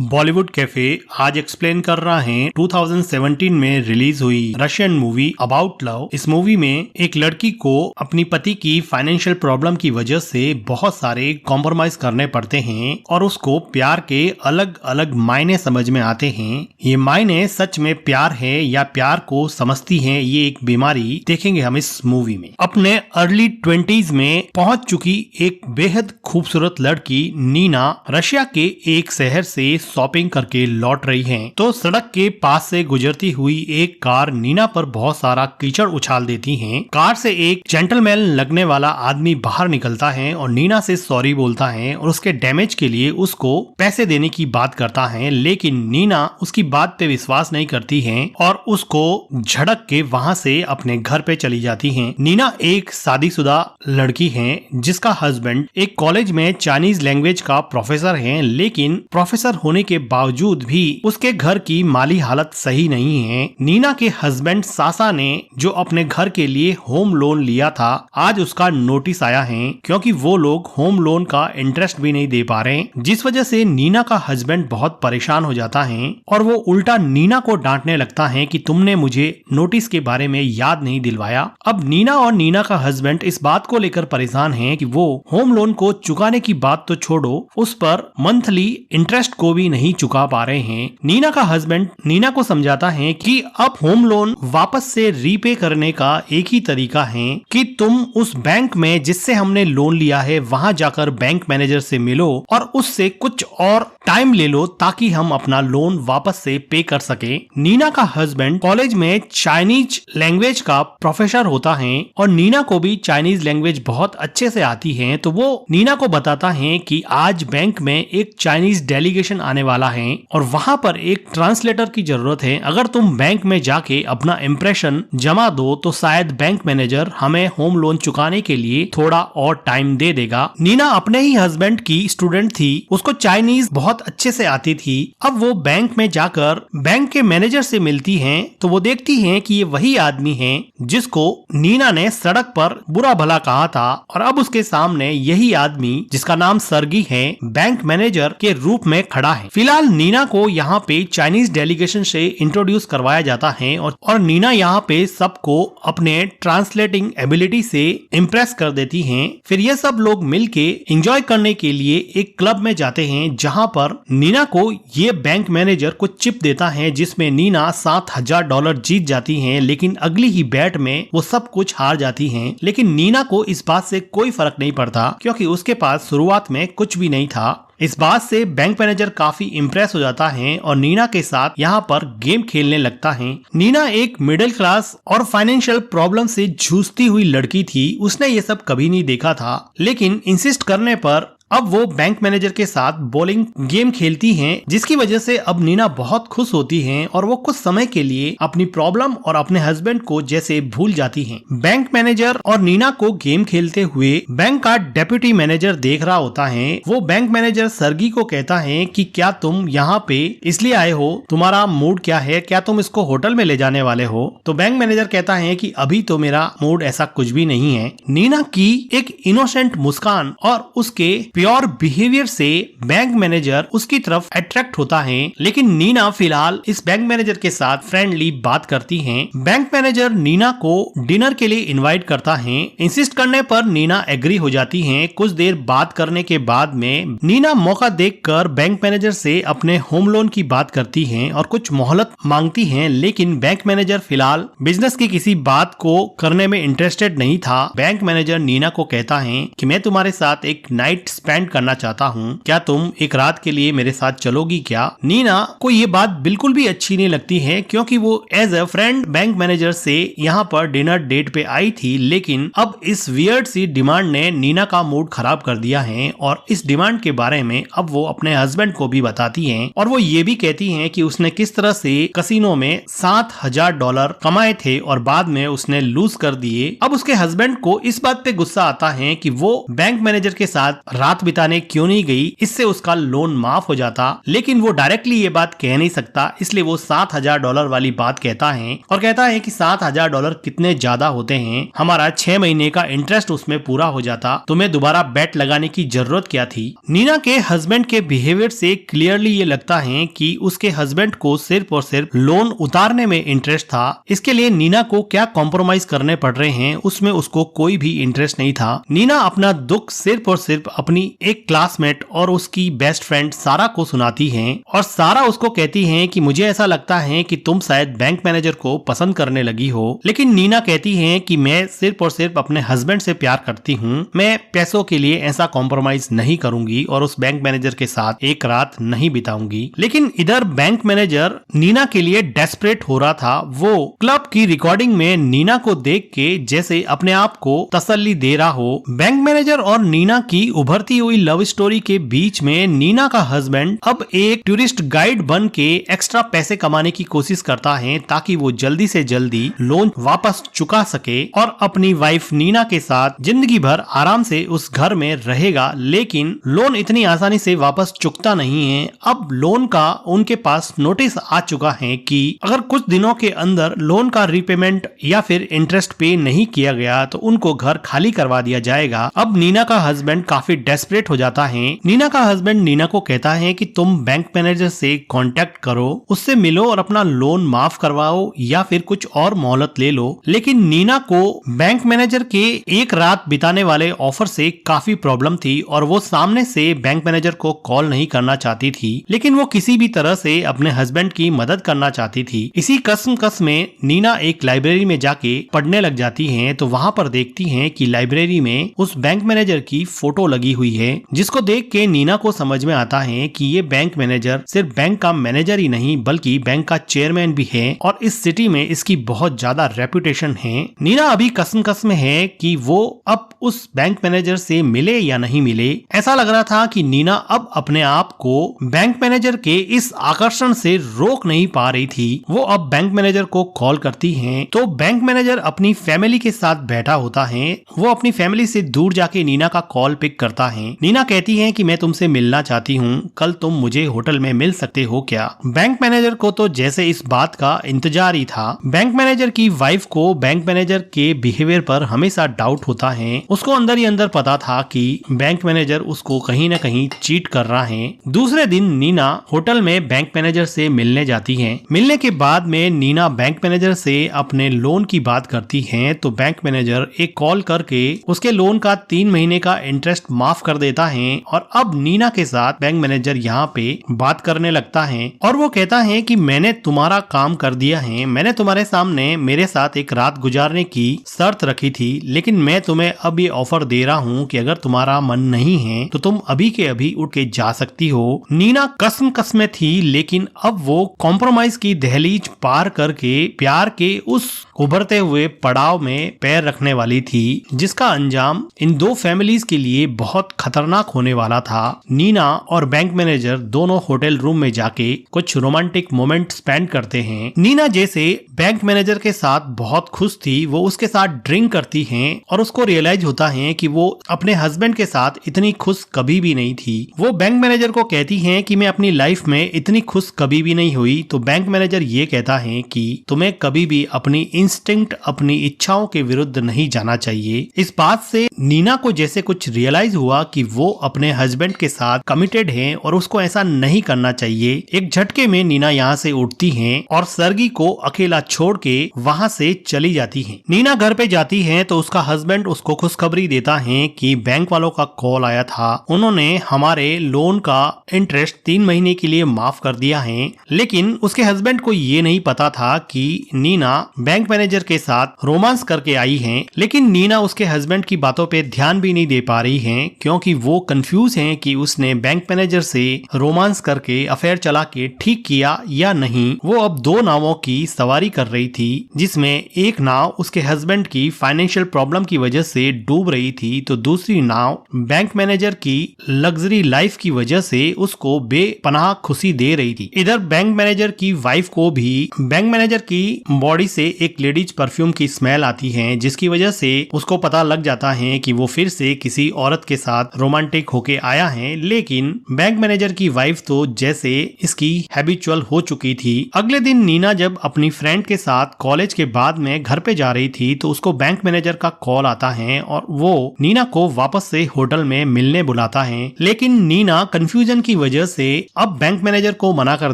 Bollywood cafe आज explain कर रहा है 2017 में रिलीज हुई रशियन मूवी अबाउट लव। इस मूवी में एक लड़की को अपनी पति की फाइनेंशियल प्रॉब्लम की वजह से बहुत सारे कॉम्प्रोमाइज करने पड़ते हैं और उसको प्यार के अलग अलग मायने समझ में आते हैं। ये मायने सच में प्यार है या प्यार को समझती है, ये एक बीमारी देखेंगे हम इस मूवी में। अपने अर्ली 20s में पहुंच चुकी एक बेहद खूबसूरत लड़की नीना रशिया के एक शहर से शॉपिंग करके लौट रही हैं। तो सड़क के पास से गुजरती हुई एक कार नीना पर बहुत सारा कीचड़ उछाल देती है। कार से एक जेंटलमैन लगने वाला आदमी बाहर निकलता है और नीना से सॉरी बोलता है और उसके डैमेज के लिए उसको पैसे देने की बात करता है, लेकिन नीना उसकी बात पे विश्वास नहीं करती है और उसको झड़क के वहाँ से अपने घर पे चली जाती है। नीना एक शादीशुदा लड़की है जिसका हस्बैंड एक कॉलेज में चाइनीज लैंग्वेज का प्रोफेसर है, लेकिन प्रोफेसर होने के बावजूद भी उसके घर की माली हालत सही नहीं है। नीना के हस्बैंड सासा ने जो अपने घर के लिए होम लोन लिया था, आज उसका नोटिस आया है क्योंकि वो लोग होम लोन का इंटरेस्ट भी नहीं दे पा रहे, जिस वजह से नीना का हस्बैंड बहुत परेशान हो जाता है और वो उल्टा नीना को डांटने लगता है कि तुमने मुझे नोटिस के बारे में याद नहीं दिलवाया। अब नीना और नीना का हस्बैंड इस बात को लेकर परेशान है कि वो होम लोन को चुकाने की बात तो छोड़ो, उस पर मंथली इंटरेस्ट को भी नहीं चुका पा रहे हैं। नीना का हस्बैंड नीना को समझाता है कि अब होम लोन वापस से रीपे करने का एक ही तरीका है कि तुम उस बैंक में जिससे हमने लोन लिया है वहां जाकर बैंक मैनेजर से मिलो और उससे कुछ और टाइम ले लो ताकि हम अपना लोन वापस से पे कर सके। नीना का हस्बैंड कॉलेज में चाइनीज लैंग्वेज का प्रोफेसर होता है और नीना को भी चाइनीज लैंग्वेज बहुत अच्छे से आती है, तो वो नीना को बताता है कि आज बैंक में एक चाइनीज डेलीगेशन आने वाला है और वहां पर एक ट्रांसलेटर की जरूरत है। अगर तुम बैंक में जाके अपना इम्प्रेशन जमा दो तो शायद बैंक मैनेजर हमें होम लोन चुकाने के लिए थोड़ा और टाइम दे देगा। नीना अपने ही हस्बैंड की स्टूडेंट थी, उसको चाइनीज बहुत अच्छे से आती थी। अब वो बैंक में जाकर बैंक के मैनेजर से मिलती हैं तो वो देखती हैं कि ये वही आदमी है जिसको नीना ने सड़क पर बुरा भला कहा था और अब उसके सामने यही आदमी जिसका नाम सर्गी है बैंक मैनेजर के रूप में खड़ा है। फिलहाल नीना को यहाँ पे चाइनीज डेलीगेशन से इंट्रोड्यूस करवाया जाता है और नीना यहाँ पे सबको अपने ट्रांसलेटिंग एबिलिटी से इम्प्रेस कर देती हैं। फिर ये सब लोग मिलके एंजॉय करने के लिए एक क्लब में जाते हैं जहाँ पर नीना को ये बैंक मैनेजर कुछ चिप देता है जिसमें नीना $7,000 जीत जाती हैं, लेकिन अगली ही बैट में वो सब कुछ हार जाती हैं। लेकिन नीना को इस बात से कोई फर्क नहीं पड़ता क्योंकि उसके पास शुरुआत में कुछ भी नहीं था। इस बात से बैंक मैनेजर काफी इम्प्रेस हो जाता है और नीना के साथ यहाँ पर गेम खेलने लगता है। नीना एक मिडिल क्लास और फाइनेंशियल प्रॉब्लम से जूझती हुई लड़की थी, उसने ये सब कभी नहीं देखा था, लेकिन इंसिस्ट करने पर अब वो बैंक मैनेजर के साथ बॉलिंग गेम खेलती हैं, जिसकी वजह से अब नीना बहुत खुश होती हैं और वो कुछ समय के लिए अपनी प्रॉब्लम और अपने हस्बैंड को जैसे भूल जाती हैं। बैंक मैनेजर और नीना को गेम खेलते हुए बैंक का डेप्यूटी मैनेजर देख रहा होता है। वो बैंक मैनेजर सर्गी को कहता है कि क्या तुम यहाँ पे इसलिए आए हो, तुम्हारा मूड क्या है, क्या तुम इसको होटल में ले जाने वाले हो? तो बैंक मैनेजर कहता है कि अभी तो मेरा मूड ऐसा कुछ भी नहीं है। नीना की एक इनोसेंट मुस्कान और उसके प्योर बिहेवियर से बैंक मैनेजर उसकी तरफ अट्रैक्ट होता है, लेकिन नीना फिलहाल इस बैंक मैनेजर के साथ फ्रेंडली बात करती है। बैंक मैनेजर नीना को डिनर के लिए इनवाइट करता है। इंसिस्ट करने पर नीना एग्री हो जाती है। कुछ देर बात करने के बाद में नीना मौका देखकर बैंक मैनेजर से अपने होम लोन की बात करती है और कुछ मोहलत मांगती है, लेकिन बैंक मैनेजर फिलहाल बिजनेस की किसी बात को करने में इंटरेस्टेड नहीं था। बैंक मैनेजर नीना को कहता है कि मैं तुम्हारे साथ एक नाइट स्पेंड करना चाहता हूँ, क्या तुम एक रात के लिए मेरे साथ चलोगी क्या? नीना को ये बात बिल्कुल भी अच्छी नहीं लगती है क्योंकि वो as a friend bank manager से यहाँ पर डिनर डेट पे आई थी, लेकिन अब इस वियर्ड सी डिमांड ने नीना का मूड खराब कर दिया है और इस डिमांड के बारे में अब वो अपने हस्बैंड को भी बताती है और वो ये भी कहती है कि उसने किस तरह से कसिनो में $7,000 कमाए थे और बाद में उसने लूज कर दिए। अब उसके हस्बैंड को इस बात पे गुस्सा आता है कि वो बैंक मैनेजर के साथ रात रात बिताने क्यों नहीं गई, इससे उसका लोन माफ हो जाता। लेकिन वो डायरेक्टली ये बात कह नहीं सकता, इसलिए वो $7,000 वाली बात कहता है और कहता है कि $7,000 कितने ज्यादा होते हैं, हमारा 6 महीने का इंटरेस्ट उसमें पूरा हो जाता, तुम्हें दोबारा बेट लगाने की जरूरत क्या थी। नीना के हस्बैंड के बिहेवियर से क्लियरली ये लगता है कि उसके हस्बैंड को सिर्फ और सिर्फ लोन उतारने में इंटरेस्ट था। इसके लिए नीना को क्या कॉम्प्रोमाइज करने पड़ रहे हैं उसमें उसको कोई भी इंटरेस्ट नहीं था। नीना अपना दुख सिर्फ और सिर्फ अपनी एक क्लासमेट और उसकी बेस्ट फ्रेंड सारा को सुनाती है और सारा उसको कहती है कि मुझे ऐसा लगता है कि तुम शायद बैंक मैनेजर को पसंद करने लगी हो। लेकिन नीना कहती है कि मैं सिर्फ और सिर्फ अपने हस्बैंड से प्यार करती हूँ, मैं पैसों के लिए ऐसा कॉम्प्रोमाइज नहीं करूंगी और उस बैंक मैनेजर के साथ एक रात नहीं बिताऊंगी। लेकिन इधर बैंक मैनेजर नीना के लिए डेस्परेट हो रहा था। वो क्लब की रिकॉर्डिंग में नीना को देख के जैसे अपने आप को तसल्ली दे रहा हो। बैंक मैनेजर और नीना की उभरती हुई लव स्टोरी के बीच में नीना का हस्बैंड अब एक टूरिस्ट गाइड बन के एक्स्ट्रा पैसे कमाने की कोशिश करता है ताकि वो जल्दी से जल्दी लोन वापस चुका सके और अपनी वाइफ नीना के साथ जिंदगी भर आराम से उस घर में रहेगा। लेकिन लोन इतनी आसानी से वापस चुकता नहीं है। अब लोन का उनके पास नोटिस आ चुका है कि अगर कुछ दिनों के अंदर लोन का रीपेमेंट या फिर इंटरेस्ट पे नहीं किया गया तो उनको घर खाली करवा दिया जाएगा। अब नीना का हस्बैंड काफी डेस्परेट हो जाता है। नीना का हस्बैंड नीना को कहता है कि तुम बैंक मैनेजर से कांटेक्ट करो, उससे मिलो और अपना लोन माफ करवाओ या फिर कुछ और मोहलत ले लो। लेकिन नीना को बैंक मैनेजर के एक रात बिताने वाले ऑफर से काफी प्रॉब्लम थी और वो सामने से बैंक मैनेजर को कॉल नहीं करना चाहती थी, लेकिन वो किसी भी तरह से अपने हस्बैंड की मदद करना चाहती थी। इसी कस में नीना एक लाइब्रेरी में जाके पढ़ने लग जाती है तो वहाँ पर देखती है कि लाइब्रेरी में उस बैंक मैनेजर की फोटो लगी हुई है, जिसको देख के नीना को समझ में आता है कि ये बैंक मैनेजर सिर्फ बैंक का मैनेजर ही नहीं बल्कि बैंक का चेयरमैन भी है और इस सिटी में इसकी बहुत ज्यादा रेपुटेशन है। नीना अभी कस में है कि वो अब उस बैंक मैनेजर से मिले या नहीं मिले। ऐसा लग रहा था कि नीना अब अपने आप को बैंक मैनेजर के इस आकर्षण से रोक नहीं पा रही थी। वो अब बैंक मैनेजर को कॉल करती है तो बैंक मैनेजर अपनी फैमिली के साथ बैठा होता है। वो अपनी फैमिली से दूर जाके नीना का कॉल पिक करता है। नीना कहती है कि मैं तुमसे मिलना चाहती हूँ, कल तुम मुझे होटल में मिल सकते हो क्या। बैंक मैनेजर को तो जैसे इस बात का इंतजार ही था। बैंक मैनेजर की वाइफ को बैंक मैनेजर के बिहेवियर पर हमेशा डाउट होता है। उसको अंदर ही अंदर पता था कि बैंक मैनेजर उसको कहीं न कहीं चीट कर रहा है। दूसरे दिन नीना होटल में बैंक मैनेजर से मिलने जाती है। मिलने के बाद में नीना बैंक मैनेजर से अपने लोन की बात करती है तो बैंक मैनेजर एक कॉल करके उसके लोन का 3 महीने का इंटरेस्ट माफ कर देता है और अब नीना के साथ बैंक मैनेजर यहाँ पे बात करने लगता है और वो कहता है कि मैंने तुम्हारा काम कर दिया है, मैंने तुम्हारे सामने मेरे साथ एक रात गुजारने की शर्त रखी थी, लेकिन मैं तुम्हें अब ये ऑफर दे रहा हूँ कि अगर तुम्हारा मन नहीं है तो तुम अभी के अभी उठ के जा सकती हो। नीना कसम थी, लेकिन अब वो कॉम्प्रोमाइज की दहलीज पार करके प्यार के उस उभरते हुए पड़ाव में पैर रखने वाली थी जिसका अंजाम इन दो फैमिलीज के लिए बहुत खतरनाक होने वाला था। नीना और बैंक मैनेजर दोनों होटल रूम में जाके कुछ रोमांटिक मोमेंट स्पेंड करते हैं। नीना जैसे बैंक मैनेजर के साथ बहुत खुश थी, वो उसके साथ ड्रिंक करती हैं और उसको रियलाइज होता है कि वो अपने हस्बैंड के साथ इतनी खुश कभी भी नहीं थी। वो बैंक मैनेजर को कहती हैं कि मैं अपनी लाइफ में इतनी खुश कभी भी नहीं हुई। तो बैंक मैनेजर ये कहता है कि तुम्हें कभी भी अपनी इंस्टिंक्ट, अपनी इच्छाओं के विरुद्ध नहीं जाना चाहिए। इस बात से नीना को जैसे कुछ रियलाइज हुआ कि वो अपने हस्बैंड के साथ कमिटेड है और उसको ऐसा नहीं करना चाहिए। एक झटके में नीना यहाँ से उठती है और सरगी को अकेला छोड़ के वहाँ से चली जाती है। नीना घर पे जाती है तो उसका हस्बैंड उसको खुशखबरी देता है कि बैंक वालों का कॉल आया था, उन्होंने हमारे लोन का इंटरेस्ट 3 महीने के लिए माफ कर दिया है। लेकिन उसके हस्बैंड को ये नहीं पता था कि नीना बैंक मैनेजर के साथ रोमांस करके आई है। लेकिन नीना उसके हस्बैंड की बातों पे ध्यान भी नहीं दे पा रही है क्योंकि वो कंफ्यूज है कि उसने बैंक मैनेजर से रोमांस करके अफेयर चला के ठीक किया या नहीं। वो अब 2 नावों की सवारी कर रही थी, जिसमें एक नाव उसके हस्बैंड की फाइनेंशियल प्रॉब्लम की वजह से डूब रही थी तो दूसरी नाव बैंक मैनेजर की लग्जरी लाइफ की वजह से उसको बेपनाह खुशी दे रही थी। इधर बैंक मैनेजर की वाइफ को भी बैंक मैनेजर की बॉडी से एक लेडीज परफ्यूम की स्मेल आती है, जिसकी वजह से उसको पता लग जाता है कि वो फिर से किसी औरत के साथ साथ रोमांटिक होके आया है, लेकिन बैंक मैनेजर की वाइफ तो जैसे इसकी हैबिचुअल हो चुकी थी। अगले दिन नीना जब अपनी फ्रेंड के साथ कॉलेज के बाद में घर पे जा रही थी तो उसको बैंक मैनेजर का कॉल आता है और वो नीना को वापस से होटल में मिलने बुलाता है, लेकिन नीना कंफ्यूजन की वजह से अब बैंक मैनेजर को मना कर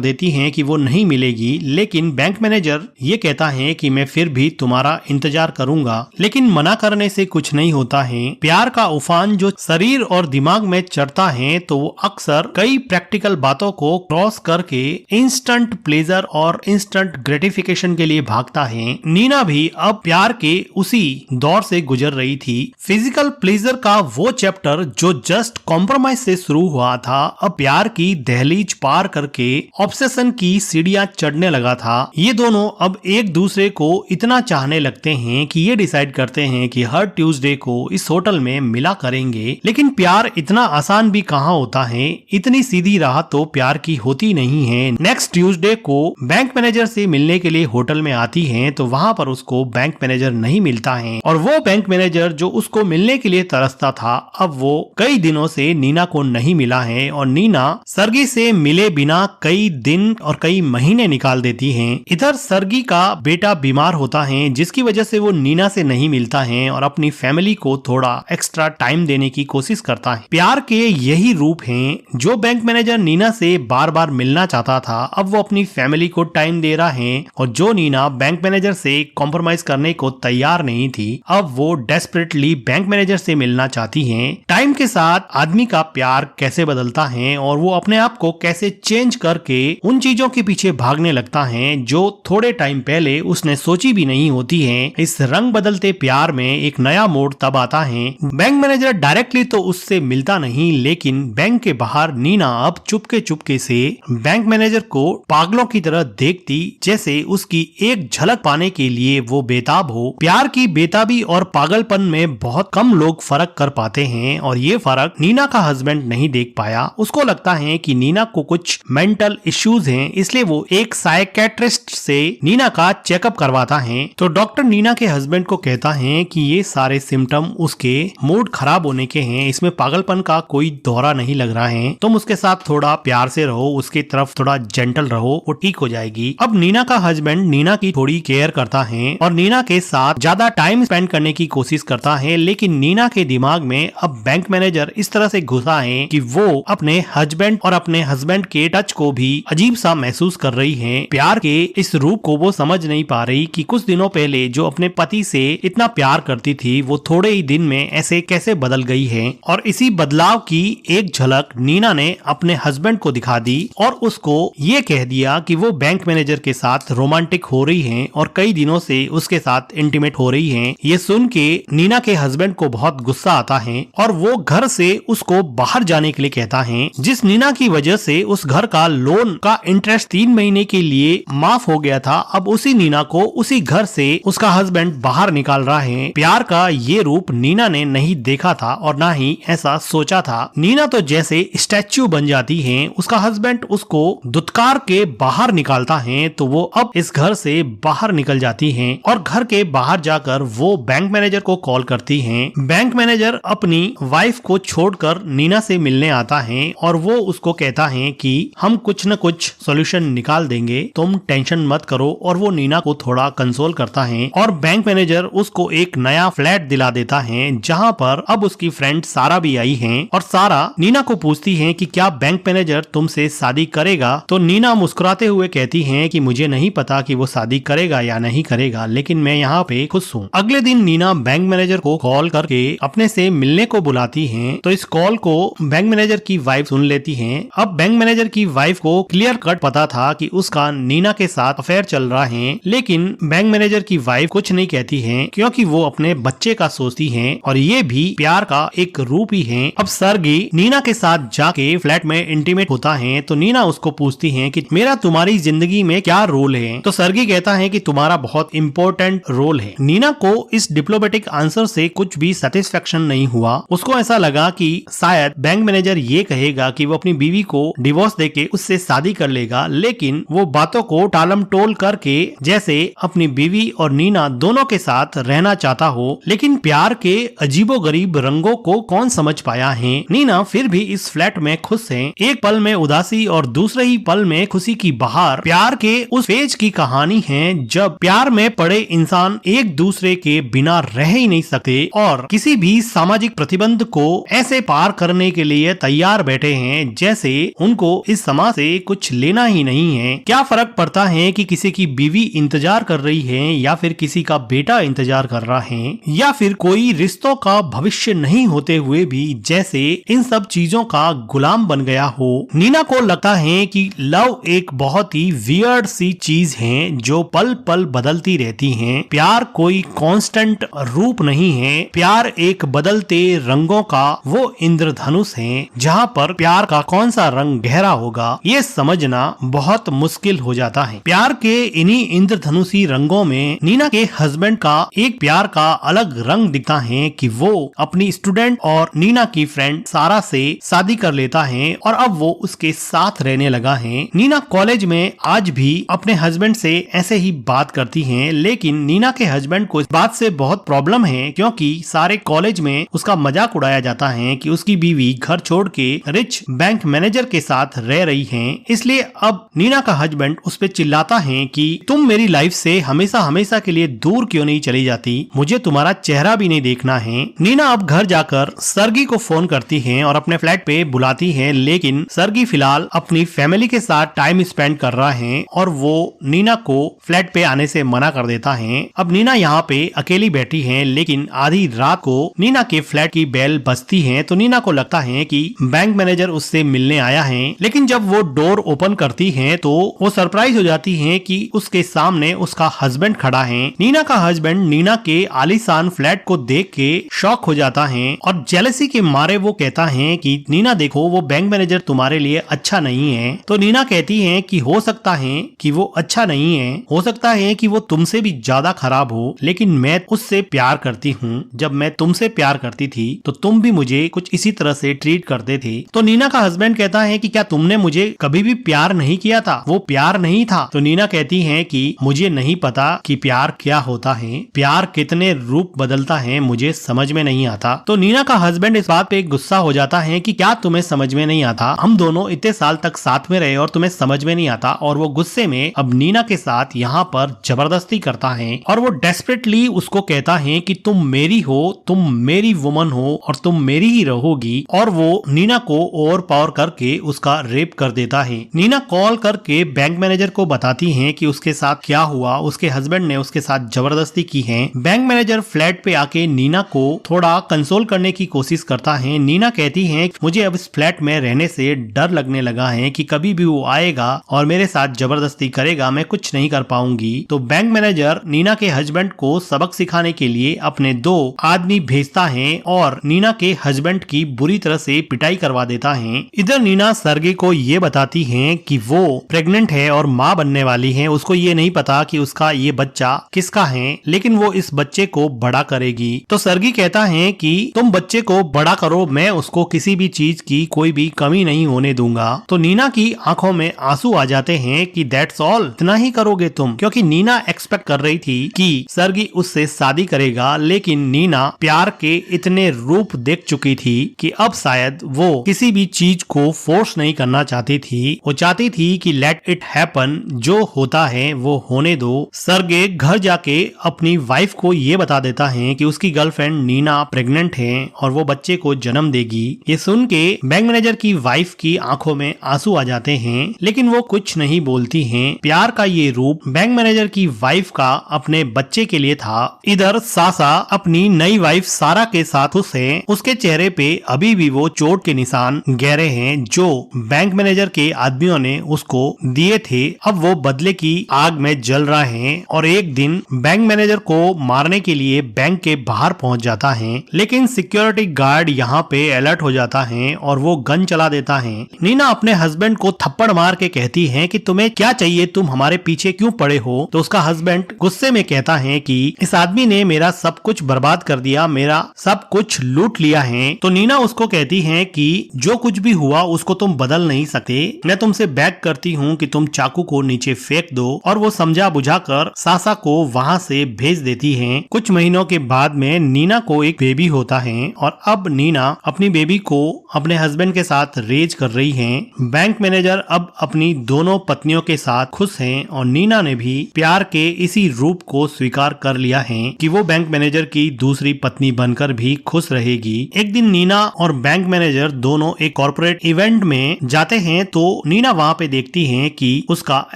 देती है कि वो नहीं मिलेगी। लेकिन बैंक मैनेजर ये कहता है कि मैं फिर भी तुम्हारा इंतजार करूंगा, लेकिन मना करने से कुछ नहीं होता है। प्यार का उफान जो शरीर और दिमाग में चढ़ता है तो वो अक्सर कई प्रैक्टिकल बातों को क्रॉस करके इंस्टेंट प्लेजर और इंस्टेंट ग्रेटिफिकेशन के लिए भागता है। नीना भी अब प्यार के उसी दौर से गुजर रही थी। फिजिकल प्लेजर का वो चैप्टर जो जस्ट कॉम्प्रोमाइज से शुरू हुआ था, अब प्यार की दहलीज पार करके ऑब्सेशन की सीढ़ियां चढ़ने लगा था। ये दोनों अब एक दूसरे को इतना चाहने लगते हैं कि ये डिसाइड करते हैं कि हर ट्यूसडे को इस होटल में मिला करेंगे। लेकिन प्यार इतना आसान भी कहाँ होता है, इतनी सीधी राह तो प्यार की होती नहीं है। नेक्स्ट ट्यूसडे को बैंक मैनेजर से मिलने के लिए होटल में आती है तो वहाँ पर उसको बैंक मैनेजर नहीं मिलता है और वो बैंक मैनेजर जो उसको मिलने के लिए तरसता था अब वो कई दिनों से नीना को नहीं मिला है और नीना सर्गी से मिले बिना कई दिन और कई महीने निकाल देती है। इधर सर्गी का बेटा बीमार होता है जिसकी वजह से वो नीना से नहीं मिलता है और अपनी फैमिली को थोड़ा एक्स्ट्रा टाइम देने की कोशिश करता है। प्यार के यही रूप हैं जो बैंक मैनेजर नीना से बार बार मिलना चाहता था, अब वो अपनी फैमिली को टाइम दे रहा है और जो नीना बैंक मैनेजर से कॉम्प्रोमाइज करने को तैयार नहीं थी अब वो डेस्परेटली बैंक मैनेजर से मिलना चाहती है। टाइम के साथ आदमी का प्यार कैसे बदलता है और वो अपने आप को कैसे चेंज करके उन चीजों के पीछे भागने लगता है जो थोड़े टाइम पहले उसने सोची भी नहीं होती है। इस रंग बदलते प्यार में एक नया मोड़ तब आता है। बैंक मैनेजर डायरेक्टली तो उससे मिलता नहीं, लेकिन बैंक के बाहर नीना अब चुपके से बैंक मैनेजर को पागलों की तरह देखती जैसे उसकी एक झलक पाने के लिए वो बेताब हो। प्यार की बेताबी और पागलपन में बहुत कम लोग फर्क कर पाते हैं और ये फर्क नीना का हस्बैंड नहीं देख पाया। उसको लगता है कि नीना को कुछ मेंटल इश्यूज हैं, इसलिए वो एक साइकेट्रिस्ट से नीना का चेकअप करवाता है तो डॉक्टर नीना के हस्बैंड को कहता है कि ये सारे सिम्टम उसके मूड खराब होने के हैं, इसमें पागलपन का कोई दौरा नहीं लग रहा है, तुम उसके साथ थोड़ा प्यार से रहो, उसकी तरफ थोड़ा जेंटल रहो, वो ठीक हो जाएगी। अब नीना का हस्बैंड नीना की थोड़ी केयर करता है और नीना के साथ ज्यादा टाइम स्पेंड करने की कोशिश करता है, लेकिन नीना के दिमाग में अब बैंक मैनेजर इस तरह से घुसा है कि वो अपने हस्बैंड और अपने हस्बैंड के टच को भी अजीब सा महसूस कर रही है। प्यार के इस रूप को वो समझ नहीं पा रही कि कुछ दिनों पहले जो अपने पति से इतना प्यार करती थी वो थोड़े ही दिन में ऐसे कैसे बदल गई है। और इसी बदलाव की एक झलक नीना ने अपने हस्बैंड को दिखा दी और उसको ये कह दिया कि वो बैंक मैनेजर के साथ रोमांटिक हो रही है और कई दिनों से उसके साथ इंटीमेट हो रही है। ये सुन के नीना के हस्बैंड को बहुत गुस्सा आता है और वो घर से उसको बाहर जाने के लिए कहता है, जिस नीना की वजह से उस घर का लोन का इंटरेस्ट 3 महीने के लिए माफ हो गया था, अब उसी नीना को उसी घर से उसका हस्बैंड बाहर निकाल रहा है। प्यार का ये रूप नीना ने नहीं देखा था और ना ही ऐसा सोचा था। नीना तो जैसे स्टैच्यू बन जाती है, उसका हस्बैंड उसको दुत्कार के बाहर निकालता है तो वो अब इस घर से बाहर निकल जाती है और घर के बाहर जाकर वो बैंक मैनेजर को कॉल करती है। बैंक मैनेजर अपनी वाइफ को छोड़कर नीना से मिलने आता है और वो उसको कहता है कि हम कुछ न कुछ सॉल्यूशन निकाल देंगे, तुम टेंशन मत करो, और वो नीना को थोड़ा कंसोल करता है और बैंक मैनेजर उसको एक नया फ्लैट दिला देता है जहाँ पर अब उसकी फ्रेंड सारा भी आई है और सारा नीना को पूछती है कि क्या बैंक मैनेजर तुमसे शादी करेगा, तो नीना मुस्कुराते हुए कहती है कि मुझे नहीं पता कि वो शादी करेगा या नहीं करेगा, लेकिन मैं यहाँ पे खुश हूँ। अगले दिन नीना बैंक मैनेजर को कॉल करके अपने से मिलने को बुलाती है तो इस कॉल को बैंक मैनेजर की वाइफ सुन लेती है। अब बैंक मैनेजर की वाइफ को क्लियर कट पता था कि उसका नीना के साथ अफेयर चल रहा है, लेकिन बैंक मैनेजर की वाइफ कुछ नहीं कहती है क्योंकि वो अपने बच्चे का सोचती है और ये भी प्यार का एक रूप ही है। अब सर्गी नीना के साथ जाके फ्लैट में इंटीमेट होता है तो नीना उसको पूछती है कि मेरा तुम्हारी जिंदगी में क्या रोल है, तो सर्गी कहता है कि तुम्हारा बहुत इम्पोर्टेंट रोल है। नीना को इस डिप्लोमेटिक आंसर से कुछ भी सेटिस्फेक्शन नहीं हुआ। उसको ऐसा लगा कि शायद बैंक मैनेजर ये कहेगा कि वो अपनी बीवी को डिवोर्स देके उससे शादी कर लेगा, लेकिन वो बातों को टालम टोल करके जैसे अपनी बीवी और नीना दोनों के साथ रहना चाहता हो। लेकिन प्यार के अजीबोगरीब रंगों को कौन समझ पाया है। नीना फिर भी इस फ्लैट में खुश है। एक पल में उदासी और दूसरे ही पल में खुशी की बहार प्यार के उस फेज की कहानी है जब प्यार में पड़े इंसान एक दूसरे के बिना रह ही नहीं सकते और किसी भी सामाजिक प्रतिबंध को ऐसे पार करने के लिए तैयार बैठे हैं जैसे उनको इस समाज से कुछ लेना ही नहीं है। क्या फर्क पड़ता है कि किसी की बीवी इंतजार कर रही है या फिर किसी का बेटा इंतजार कर रहा है या फिर कोई रिश्तों का भविष्य नहीं होते हुए भी जैसे इन सब चीजों का गुलाम बन गया हो। नीना को लगता है कि लव एक बहुत ही वियर्ड सी चीज है जो पल पल बदलती रहती है। प्यार कोई कांस्टेंट रूप नहीं है। प्यार एक बदलते रंगों का वो इंद्रधनुष है जहाँ पर प्यार का कौन सा रंग गहरा होगा ये समझना बहुत मुश्किल हो जाता है। प्यार के इन्हीं इंद्रधनुषी रंगों में नीना के हस्बैंड का एक प्यार का अलग रंग दिखता है कि वो अपनी स्टूडेंट और नीना की फ्रेंड सारा से शादी कर लेता है और अब वो उसके साथ रहने लगा है। नीना कॉलेज में आज भी अपने हस्बैंड से ऐसे ही बात करती है, लेकिन नीना के हस्बैंड को इस बात से बहुत प्रॉब्लम है क्योंकि सारे कॉलेज में उसका मजाक उड़ाया जाता है कि उसकी बीवी घर छोड़ के रिच बैंक मैनेजर के साथ रह रही है। इसलिए अब नीना का हस्बैंड उस पे चिल्लाता है कि तुम मेरी लाइफ से हमेशा हमेशा के लिए दूर क्यों नहीं चली जाती, मुझे तुम्हारा चेहरा भी नहीं देखना है। नीना अब घर जाकर सर्गी को फोन करती है और अपने फ्लैट पे बुलाती है, लेकिन सर्गी फिलहाल अपनी फैमिली के साथ टाइम स्पेंड कर रहा है और वो नीना को फ्लैट पे आने से मना कर देता है। अब नीना यहाँ पे अकेली बैठी है, लेकिन आधी रात को नीना के फ्लैट की बेल बजती है तो नीना को लगता है कि बैंक मैनेजर उससे मिलने आया है। लेकिन जब वो डोर ओपन करती है तो वो सरप्राइज हो जाती है कि उसके सामने उसका हस्बैंड खड़ा है। नीना का हस्बैंड नीना के आलीशान फ्लैट को देख के शॉक हो जाता है और जेलसी के मारे वो कहता है कि नीना देखो, वो बैंक मैनेजर तुम्हारे लिए अच्छा नहीं है। तो नीना कहती है कि हो सकता है कि वो अच्छा नहीं है, हो सकता है कि वो तुमसे भी ज्यादा खराब हो, लेकिन मैं उससे प्यार करती हूँ। जब मैं तुमसे प्यार करती थी तो तुम भी मुझे कुछ इसी तरह से ट्रीट करते थे। तो नीना का हस्बैंड कहता है कि क्या तुमने मुझे कभी भी प्यार नहीं किया था, वो प्यार नहीं था। तो नीना कहती है कि मुझे नहीं पता कि प्यार क्या होता है, प्यार कितने रूप बदलता है मुझे समझ में नहीं आता। तो नीना का हस्बैंड इस बात पे गुस्सा हो जाता है कि क्या तुम्हें समझ में नहीं आता, हम दोनों इतने साल तक साथ में रहे और तुम्हें समझ में नहीं आता। और वो गुस्से में अब नीना के साथ यहाँ पर जबरदस्ती करता है और वो डेस्परेटली उसको कहता है कि तुम मेरी हो, तुम मेरी वुमन हो और तुम मेरी ही रहोगी। और वो नीना को ओवर पावर करके उसका रेप कर देता है। नीना कॉल करके बैंक मैनेजर को बताती है कि उसके साथ क्या हुआ, उसके हस्बैंड ने उसके साथ जबरदस्ती की है। बैंक मैनेजर फ्लैट पे आके नीना को थोड़ा कंसोल करने की कोशिश करता है। नीना कहती है मुझे अब इस फ्लैट में रहने से डर लगने लगा है कि कभी भी वो आएगा और मेरे साथ जबरदस्ती करेगा, मैं कुछ नहीं कर पाऊंगी। तो बैंक मैनेजर नीना के हस्बैंड को सबक सिखाने के लिए अपने 2 आदमी भेजता है और नीना के हस्बैंड की बुरी तरह से पिटाई करवा देता है। इधर नीना सर्गी को ये बताती है कि वो प्रेग्नेंट है और माँ बनने वाली है। उसको ये नहीं पता कि उसका ये बच्चा किसका है, लेकिन वो इस बच्चे को बड़ा करेगी। तो सर्गी कहता है कि तुम बच्चे को बड़ा करो, मैं उसको किसी भी चीज की कोई भी कमी नहीं होने दूंगा। तो नीना की आंखों में आंसू आ जाते हैं कि दैट्स ऑल, इतना ही करोगे तुम, क्योंकि नीना एक्सपेक्ट कर रही थी कि सर्गी उससे शादी करेगा, लेकिन नीना प्यार के इतने रूप देख चुकी थी कि अब शायद वो किसी भी चीज को फोर्स नहीं करना चाहती थी। वो चाहती थी कि लेट इट हैपन, जो होता है वो होने दो। सर्गे घर जाके अपनी वाइफ को ये बता देता है कि उसकी गर्लफ्रेंड नीना प्रेग्नेंट है और वो बच्चे को जन्म देगी। ये सुन के बैंक मैनेजर की वाइफ की आंखों में आंसू आ जाते हैं, लेकिन वो कुछ नहीं बोलती हैं। प्यार का ये रूप बैंक मैनेजर की वाइफ का अपने बच्चे के लिए था। इधर सासा अपनी नई वाइफ सारा के साथ खुश है। उसके चेहरे पे अभी भी वो चोट के निशान गहरे हैं जो बैंक मैनेजर के आदमियों ने उसको दिए थे। अब वो बदले की आग में जल रहा है और एक दिन बैंक मैनेजर को मारने के लिए बैंक के बाहर पहुंच जाता है, लेकिन सिक्योरिटी गार्ड यहाँ पे अलर्ट हो जाता है और वो गन चला देता है। नीना अपने हस्बैंड को थप्पड़ मार के कहती है कि तुम्हें क्या चाहिए, तुम हमारे पीछे क्यों पड़े हो। तो उसका हस्बैंड गुस्से में कहता है कि इस आदमी ने मेरा सब कुछ बर्बाद कर दिया, मेरा सब कुछ लूट लिया है। तो नीना उसको कहती है कि जो कुछ भी हुआ उसको तुम बदल नहीं सकते, मैं तुमसे बेग करती हूँ कि तुम चाकू को नीचे फेंक दो। और वो समझा बुझाकर सासा को वहाँ से भेज देती है। कुछ महीनों के बाद में नीना को एक बेबी होता है और अब नीना अपनी बेबी को अपने हस्बैंड के साथ रेज कर रही हैं। बैंक मैनेजर अब अपनी दोनों पत्नियों के साथ खुश हैं और नीना ने भी प्यार के इसी रूप को स्वीकार कर लिया है कि वो बैंक मैनेजर की दूसरी पत्नी बनकर भी खुश रहेगी। एक दिन नीना और बैंक मैनेजर दोनों एक कॉर्पोरेट इवेंट में जाते हैं तो नीना वहाँ पे देखती है कि उसका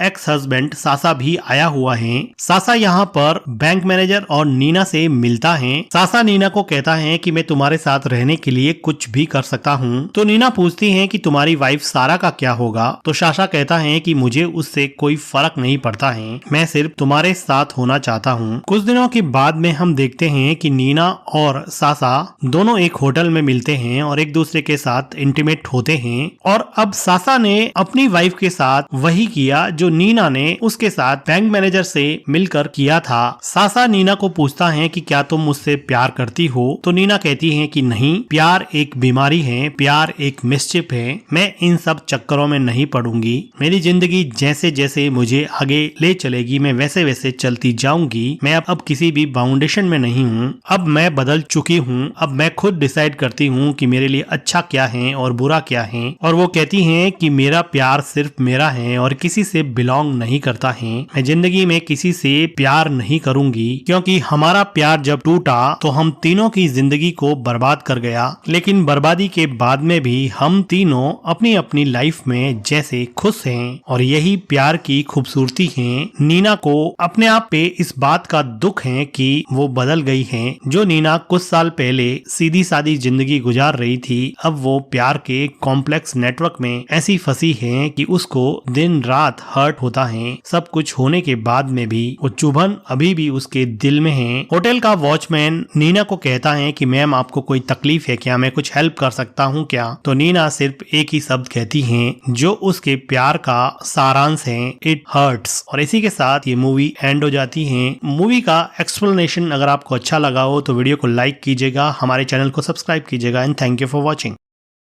एक्स हस्बैंड सासा भी आया हुआ है। सासा यहाँ पर बैंक मैनेजर और नीना से मिलता है। सासा नीना को कहता है कि मैं तुम्हारे साथ रहने के लिए कुछ भी कर सकता हूँ। तो नीना पूछती है कि तुम्हारी वाइफ सारा का क्या होगा। तो सासा कहता है कि मुझे उससे कोई फर्क नहीं पड़ता है, मैं सिर्फ तुम्हारे साथ होना चाहता हूँ। कुछ दिनों के बाद में हम देखते हैं कि नीना और सासा दोनों एक होटल में मिलते हैं और एक दूसरे के साथ इंटीमेट होते हैं। और अब सासा ने अपनी वाइफ के साथ वही किया जो नीना ने उसके साथ बैंक मैनेजर से मिलकर किया था। सासा नीना को पूछता है कि क्या तुम मुझसे प्यार करती हो। तो नीना कहती है कि नहीं, प्यार एक बीमारी है, प्यार एक मिस्चिफ है, मैं इन सब चक्करों में नहीं पड़ूंगी। मेरी जिंदगी जैसे जैसे मुझे आगे ले चलेगी मैं वैसे वैसे चलती जाऊंगी। मैं अब किसी भी बाउंडेशन में नहीं हूँ, अब मैं बदल चुकी हूँ। अब मैं खुद डिसाइड करती हूँ कि मेरे लिए अच्छा क्या है और बुरा क्या है। और वो कहती हैं कि मेरा प्यार सिर्फ मेरा है और किसी से बिलोंग नहीं करता है। मैं जिंदगी में किसी से प्यार नहीं करूंगी क्योंकि हमारा प्यार जब टूटा तो हम तीनों की जिंदगी को बर्बाद कर गया। लेकिन बर्बादी के बाद में भी हम तीनों अपनी अपनी लाइफ में जैसे खुश हैं और यही प्यार की खूबसूरती है। नीना को अपने आप पे इस बात का दुख है कि वो बदल गई है। जो नीना कुछ साल पहले सीधी सादी जिंदगी गुजार रही थी, अब वो प्यार के कॉम्प्लेक्स नेटवर्क में ऐसी फंसी है कि उसको दिन रात हर्ट होता है। सब कुछ होने के बाद में भी वो चुभन अभी भी उसके दिल में है। होटल का वॉचमैन नीना को कहता है कि मैम आपको कोई तकलीफ है क्या, मैं कुछ हेल्प कर सकता हूँ क्या। तो नीना सिर्फ एक ही शब्द कहती है जो उसके प्यार का सारांश है, इट हर्ट्स। और इसी के साथ ये मूवी एंड हो जाती है। मूवी का एक्सप्लेनेशन अगर आपको अच्छा लगा हो तो वीडियो को लाइक कीजिएगा, हमारे चैनल को सब्सक्राइब कीजिएगा and thank you for watching.